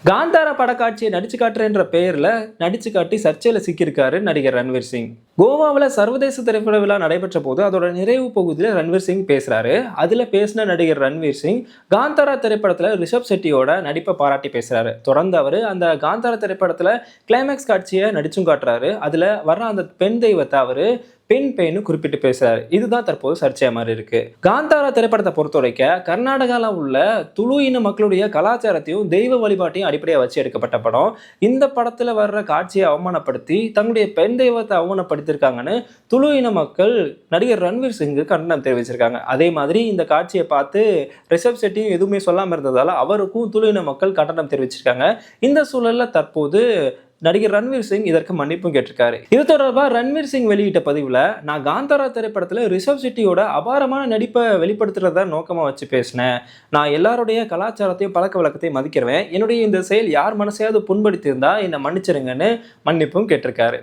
காந்தாரா படக்காட்சியை நடிச்சு காட்டுறேன்ற பெயர்ல நடிச்சு காட்டி சர்ச்சையில சிக்கியிருக்காரு நடிகர் ரன்வீர் சிங். கோவாவில் சர்வதேச திரைப்பட விழா நடைபெற்ற போது அதோட நிறைவு பகுதியில் ரன்வீர் சிங் பேசுறாரு. அதுல பேசின நடிகர் ரன்வீர் சிங் காந்தாரா திரைப்படத்துல ரிஷப் செட்டியோட நடிப்பை பாராட்டி பேசுறாரு. தொடர்ந்து அவரு அந்த காந்தாரா திரைப்படத்துல கிளைமேக்ஸ் காட்சியை நடிச்சும் காட்டுறாரு. அதுல வர்ற அந்த பெண் தெய்வத்தை அவரு பெண்ணு குறிப்பிட்டு பேசுறாரு. இதுதான் தற்போது சர்ச்சையா மாதிரி இருக்கு. காந்தாரா திரைப்படத்தை பொறுத்த வரைக்கும் கர்நாடகால உள்ள துளு இன மக்களுடைய கலாச்சாரத்தையும் தெய்வ வழிபாட்டையும் அடிப்படையாக வச்சு எடுக்கப்பட்ட படம். இந்த படத்துல வர்ற காட்சியை அவமானப்படுத்தி தங்களுடைய பெண் தெய்வத்தை அவமானப்படுத்திருக்காங்கன்னு துளு இன மக்கள் நடிகர் ரன்வீர் சிங்கு கண்டனம் தெரிவிச்சிருக்காங்க. அதே மாதிரி இந்த காட்சியை பார்த்து ரிஷப் செட்டியும் எதுவுமே சொல்லாம இருந்ததால அவருக்கும் துளு இன மக்கள் கண்டனம் தெரிவிச்சிருக்காங்க. இந்த சூழல்ல தற்போது நடிகர் ரன்வீர் சிங் இதற்கு மன்னிப்பும் கேட்டிருக்காரு. இது தொடர்பாக ரன்வீர் சிங் வெளியிட்ட பதிவுல, நான் காந்தாரா திரைப்படத்துல ரிஷப் செட்டியோட அபாரமான நடிப்பை வெளிப்படுத்துறத நோக்கமா வச்சு பேசினேன். நான் எல்லாருடைய கலாச்சாரத்தையும் பழக்க வழக்கத்தையும் மதிக்கிறேன். என்னுடைய இந்த செயல் யார் மனசையாவது புண்படுத்தி இருந்தா என்னை மன்னிச்சிருங்கன்னு மன்னிப்பும் கேட்டிருக்காரு.